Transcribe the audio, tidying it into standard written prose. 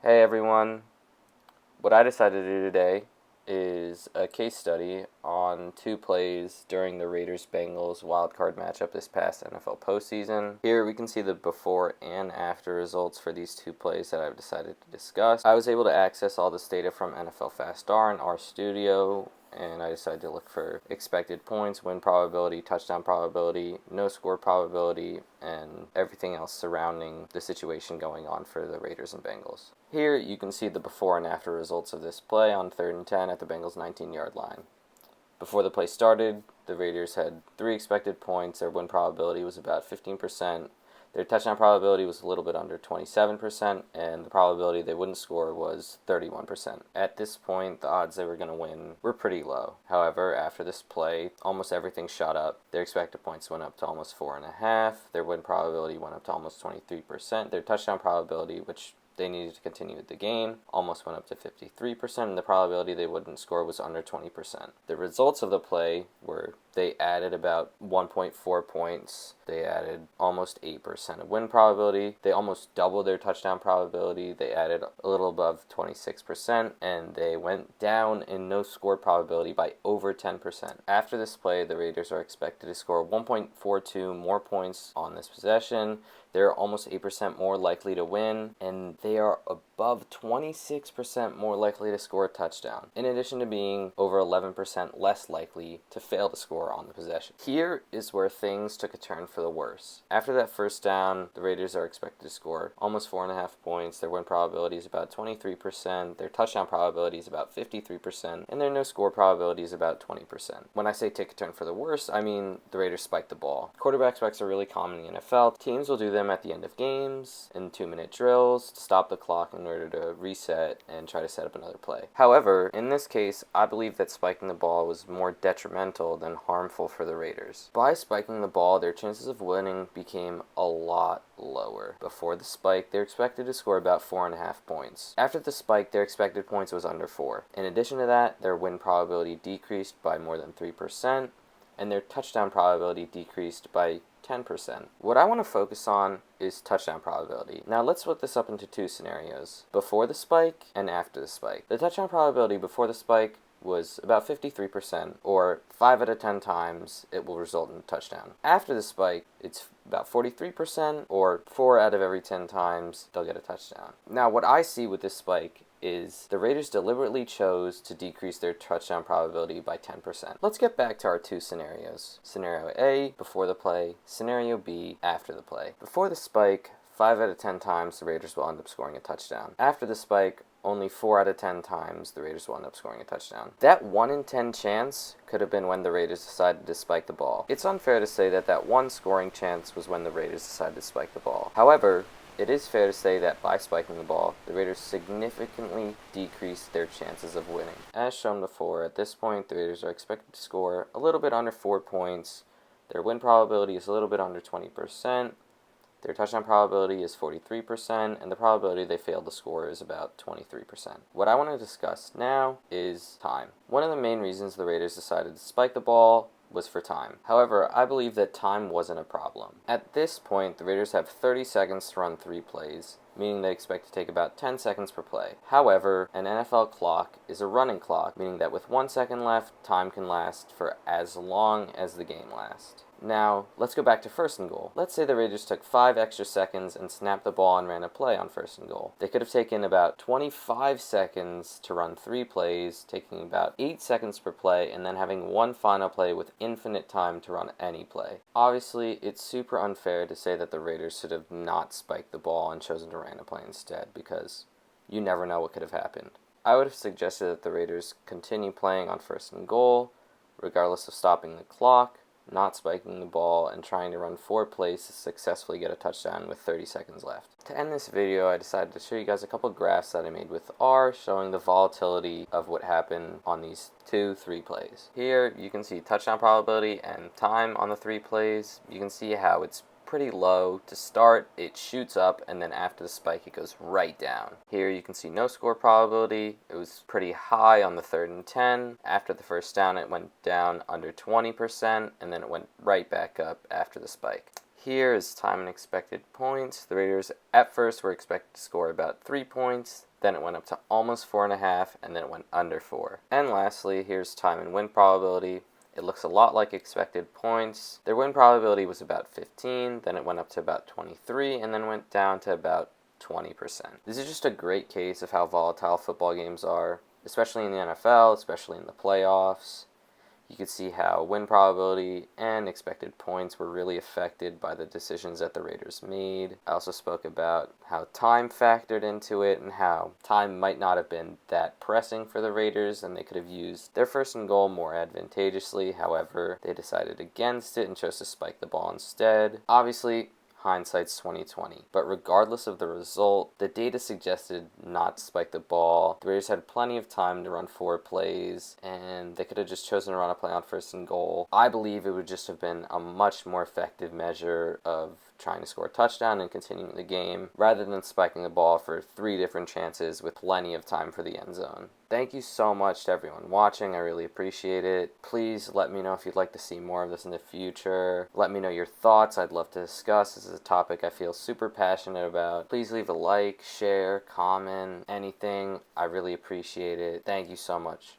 Hey everyone, what I decided to do today is a case study on two plays during the Raiders-Bengals wildcard matchup this past NFL postseason. Here we can see the before and after results for these two plays that I've decided to discuss. I was able to access all this data from nflfastR and RStudio, and I decided to look for expected points, win probability, touchdown probability, no score probability, and everything else surrounding the situation going on for the Raiders and Bengals. Here you can see the before and after results of this play on 3rd and 10 at the Bengals' 19-yard line. Before the play started, the Raiders had 3 expected points. Their win probability was about 15%. Their touchdown probability was a little bit under 27%, and the probability they wouldn't score was 31%. At this point, the odds they were going to win were pretty low. However, after this play, almost everything shot up. Their expected points went up to almost 4.5. Their win probability went up to almost 23%. Their touchdown probability, which they needed to continue the game, almost went up to 53%, and the probability they wouldn't score was under 20%. The results of the play were they added about 1.4 points. They added almost 8% of win probability. They almost doubled their touchdown probability. They added a little above 26%, and they went down in no score probability by over 10%. After this play, the Raiders are expected to score 1.42 more points on this possession. They're almost 8% more likely to win, and they are above 26% more likely to score a touchdown, in addition to being over 11% less likely to fail to score on the possession. Here is where things took a turn for the worse. After that first down, the Raiders are expected to score almost 4.5 points. Their win probability is about 23%. Their touchdown probability is about 53%, and their no score probability is about 20%. When I say take a turn for the worse, I mean the Raiders spiked the ball. Quarterback spikes are really common in the NFL. Teams will do them at the end of games, in 2-minute drills, to stop the clock in order to reset and try to set up another play. However, in this case, I believe that spiking the ball was more detrimental than harmful for the Raiders. By spiking the ball, their chances of winning became a lot lower. Before the spike, they're expected to score about 4.5 points. After the spike, their expected points was under 4. In addition to that, their win probability decreased by more than 3%, and their touchdown probability decreased by 10%. What I want to focus on is touchdown probability. Now let's split this up into two scenarios, before the spike and after the spike. The touchdown probability before the spike was about 53%, or 5 out of 10 times it will result in a touchdown. After the spike, it's about 43%, or 4 out of every 10 times they'll get a touchdown. Now what I see with this spike is the Raiders deliberately chose to decrease their touchdown probability by 10%. Let's get back to our two scenarios. Scenario A, before the play. Scenario B, after the play. Before the spike, 5 out of 10 times the Raiders will end up scoring a touchdown. After the spike, only 4 out of 10 times the Raiders will end up scoring a touchdown. That 1 in 10 chance could have been when the Raiders decided to spike the ball. It's unfair to say that one scoring chance was when the Raiders decided to spike the ball. However, it is fair to say that by spiking the ball, the Raiders significantly decreased their chances of winning. As shown before, at this point, the Raiders are expected to score a little bit under 4 points. Their win probability is a little bit under 20%. Their touchdown probability is 43%, and the probability they fail to score is about 23%. What I want to discuss now is time. One of the main reasons the Raiders decided to spike the ball was for time. However, I believe that time wasn't a problem. At this point, the Raiders have 30 seconds to run 3 plays, meaning they expect to take about 10 seconds per play. However, an NFL clock is a running clock, meaning that with 1 second left, time can last for as long as the game lasts. Now, let's go back to 1st and goal. Let's say the Raiders took 5 extra seconds and snapped the ball and ran a play on 1st and goal. They could have taken about 25 seconds to run 3 plays, taking about 8 seconds per play, and then having one final play with infinite time to run any play. Obviously, it's super unfair to say that the Raiders should have not spiked the ball and chosen to run a play instead, because you never know what could have happened. I would have suggested that the Raiders continue playing on 1st and goal, regardless of stopping the clock, not spiking the ball, and trying to run 4 plays to successfully get a touchdown with 30 seconds left. To end this video, I decided to show you guys a couple graphs that I made with R showing the volatility of what happened on these 2-3 plays. Here you can see touchdown probability and time on the 3 plays. You can see how it's pretty low to start, it shoots up, and then after the spike it goes right down. Here you can see no score probability. It was pretty high on the 3rd and 10. After the first down it went down under 20%, and then it went right back up after the spike. here is time and expected points. The Raiders at first were expected to score about 3 points. Then it went up to almost 4.5, and then it went under 4. And lastly, here's time and win probability. It looks a lot like expected points. Their win probability was about 15, then it went up to about 23, and then went down to about 20%. This is just a great case of how volatile football games are, especially in the NFL, especially in the playoffs. You could see how win probability and expected points were really affected by the decisions that the Raiders made. I also spoke about how time factored into it and how time might not have been that pressing for the Raiders and they could have used their 1st and goal more advantageously. However, they decided against it and chose to spike the ball instead. Obviously, hindsight's 2020. But regardless of the result, the data suggested not to spike the ball. The Raiders had plenty of time to run 4 plays, and they could have just chosen to run a play on 1st and goal. I believe it would just have been a much more effective measure of trying to score a touchdown and continuing the game, rather than spiking the ball for 3 different chances with plenty of time for the end zone. Thank you so much to everyone watching. I really appreciate it. Please let me know if you'd like to see more of this in the future. Let me know your thoughts. I'd love to discuss. This is a topic I feel super passionate about. Please leave a like, share, comment, anything. I really appreciate it. Thank you so much.